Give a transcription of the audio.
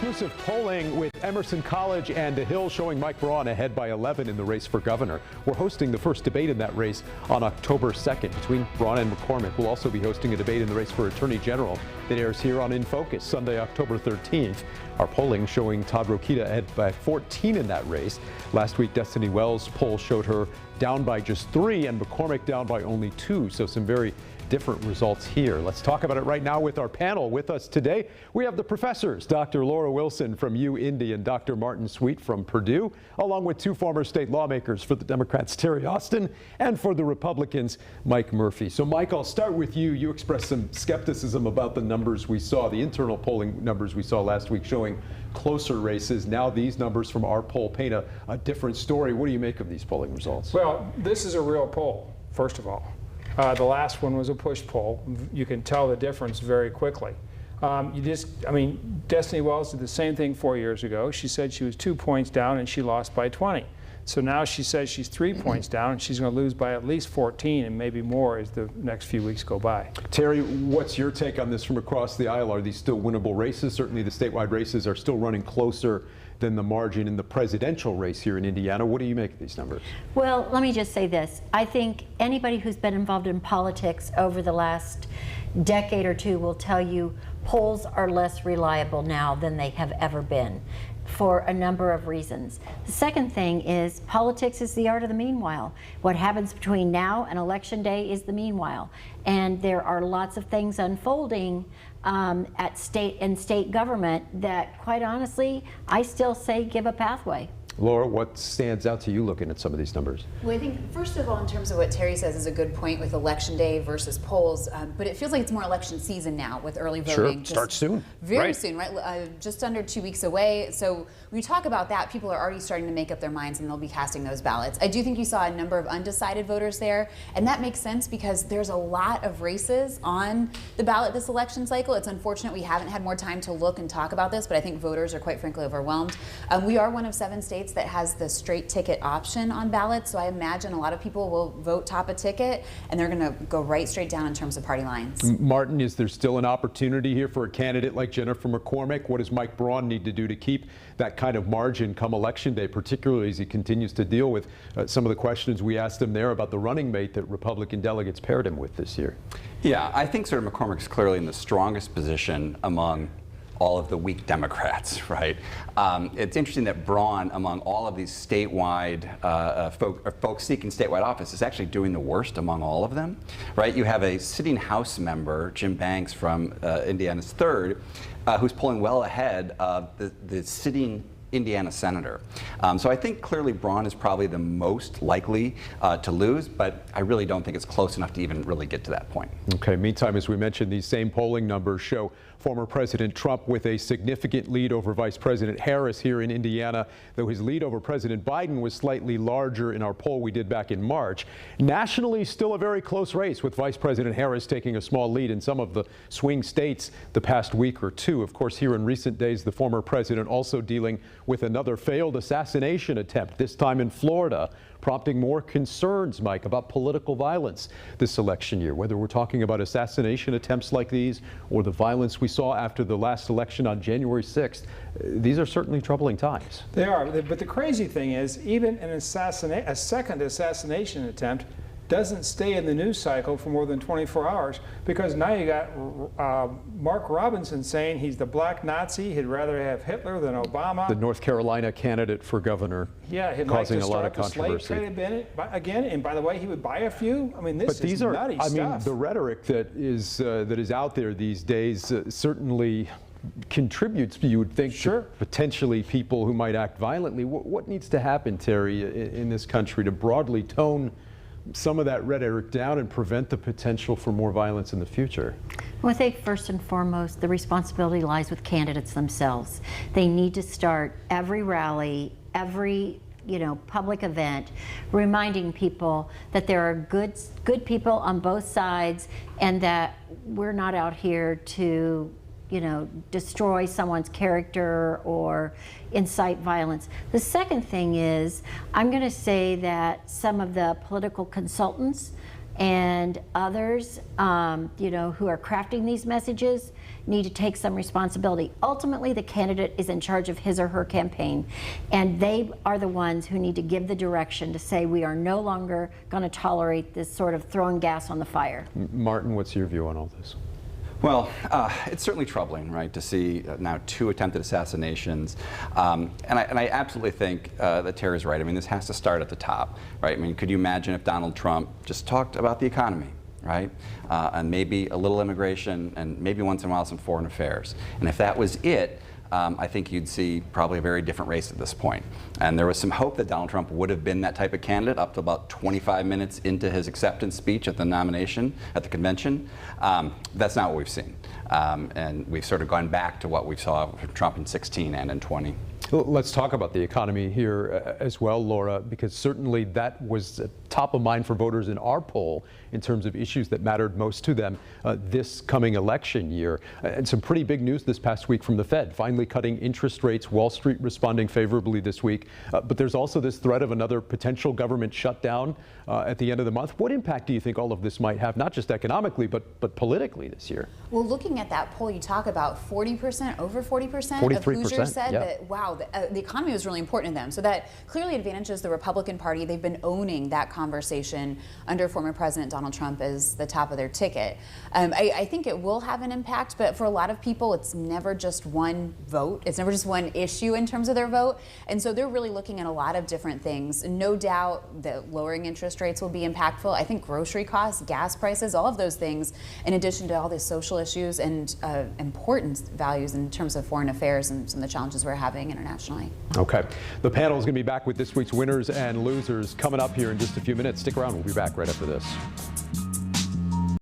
Exclusive polling with Emerson College and The Hill showing Mike Braun ahead by 11 in the race for governor. We're hosting the first debate in that race on October 2nd between Braun and McCormick. We'll also be hosting a debate in the race for Attorney General that airs here on In Focus Sunday, October 13th. Our polling showing Todd Rokita ahead by 14 in that race. Last week, Destiny Wells' poll showed her down by just 3 and McCormick down by only 2. So some very different results here. Let's talk about it right now with our panel. With us today, we have the professors, Dr. Laura Wilson from UIndy and Dr. Martin Sweet from Purdue, along with 2 former state lawmakers. For the Democrats, Terry Austin, and for the Republicans, Mike Murphy. So Mike, I'll start with you. You expressed some skepticism about the numbers we saw, the internal polling numbers we saw last week showing closer races. Now these numbers from our poll paint a different story. What do you make of these polling results? Well, this is a real poll, first of all. The last one was a push poll. You can tell the difference very quickly. Destiny Wells did the same thing 4 years ago. She said she was 2 points down and she lost by 20. So now she says she's 3 points down and she's going to lose by at least 14 and maybe more as the next few weeks go by. Terry, what's your take on this from across the aisle? Are these still winnable races? Certainly the statewide races are still running closer than the margin in the presidential race here in Indiana. What do you make of these numbers? Well, let me just say this. I think anybody who's been involved in politics over the last decade or two will tell you polls are less reliable now than they have ever been, for a number of reasons. The second thing is politics is the art of the meanwhile. What happens between now and election day is the meanwhile. And there are lots of things unfolding at state government that, quite honestly, I still say give a pathway. Laura, what stands out to you looking at some of these numbers? Well, I think, first of all, in terms of what Terry says is a good point with election day versus polls, but it feels like it's more election season now with early voting. Sure, starts soon. Very soon, right? Just under 2 weeks away. So when we talk about that, people are already starting to make up their minds and they'll be casting those ballots. I do think you saw a number of undecided voters there, and that makes sense because there's a lot of races on the ballot this election cycle. It's unfortunate we haven't had more time to look and talk about this, but I think voters are quite frankly overwhelmed. We are one of 7 states that has the straight ticket option on ballots, so I imagine a lot of people will vote top a ticket and they're going to go right straight down in terms of party lines. Martin, is there still an opportunity here for a candidate like Jennifer McCormick? What does Mike Braun need to do to keep that kind of margin come election day, particularly as he continues to deal with some of the questions we asked him there about the running mate that Republican delegates paired him with this year? Yeah, I think sort of McCormick's clearly in the strongest position among all of the weak Democrats, right? It's interesting that Braun, among all of these statewide folks seeking statewide office, is actually doing the worst among all of them, right? You have a sitting House member, Jim Banks from Indiana's 3rd, who's polling well ahead of the sitting Indiana senator. So I think clearly Braun is probably the most likely to lose, but I really don't think it's close enough to even really get to that point. Okay, meantime, as we mentioned, these same polling numbers show former President Trump with a significant lead over Vice President Harris here in Indiana, though his lead over President Biden was slightly larger in our poll we did back in March. Nationally, still a very close race, with Vice President Harris taking a small lead in some of the swing states the past week or two. Of course, here in recent days, the former president also dealing with another failed assassination attempt, this time in Florida, prompting more concerns, Mike, about political violence this election year, whether we're talking about assassination attempts like these or the violence we saw after the last election on January 6th. These are certainly troubling times. They are, but the crazy thing is, even a second assassination attempt doesn't stay in the news cycle for more than 24 hours, because now you got Mark Robinson saying he's the black Nazi, he'd rather have Hitler than Obama. The North Carolina candidate for governor, he'd causing like to a lot of start the controversy. slave trade again, and by the way, he would buy a few. I mean, this is nutty stuff. I mean, the rhetoric that is out there these days certainly contributes, you would think, to potentially people who might act violently. What needs to happen, Terry, in this country to broadly tone some of that rhetoric down and prevent the potential for more violence in the future? Well, I think first and foremost, the responsibility lies with candidates themselves. They need to start every rally, every public event, reminding people that there are good people on both sides, and that we're not out here to destroy someone's character or incite violence. The second thing is, I'm going to say that some of the political consultants and others, you know, who are crafting these messages need to take some responsibility. Ultimately, the candidate is in charge of his or her campaign, and they are the ones who need to give the direction to say we are no longer going to tolerate this sort of throwing gas on the fire. Martin, what's your view on all this? Well, it's certainly troubling, right, to see now 2 attempted assassinations. And I absolutely think that Tara's right. I mean, this has to start at the top, right? I mean, could you imagine if Donald Trump just talked about the economy, right? And maybe a little immigration and maybe once in a while some foreign affairs. And if that was it, I think you'd see probably a very different race at this point. And there was some hope that Donald Trump would have been that type of candidate up to about 25 minutes into his acceptance speech at the nomination, at the convention. That's not what we've seen. And we've sort of gone back to what we saw from Trump in 16 and in 20. Let's talk about the economy here as well, Laura, because certainly that was top of mind for voters in our poll in terms of issues that mattered most to them this coming election year. And some pretty big news this past week from the Fed, finally cutting interest rates, Wall Street responding favorably this week. But there's also this threat of another potential government shutdown at the end of the month. What impact do you think all of this might have, not just economically, but politically this year? Well, looking at that poll, you talk about 40%, over 40% 43%, of Hoosiers said yeah. that, wow, the economy was really important to them. So that clearly advantages the Republican Party. They've been owning that conversation under former President Donald Trump as the top of their ticket. I think it will have an impact, but for a lot of people, it's never just one vote. It's never just one issue in terms of their vote. And so they're really looking at a lot of different things. No doubt that lowering interest rates will be impactful. I think grocery costs, gas prices, all of those things, in addition to all the social issues and important values in terms of foreign affairs and some of the challenges we're having internationally. Okay. The panel is going to be back with this week's winners and losers coming up here in just a few minutes. Stick around. We'll be back right after this.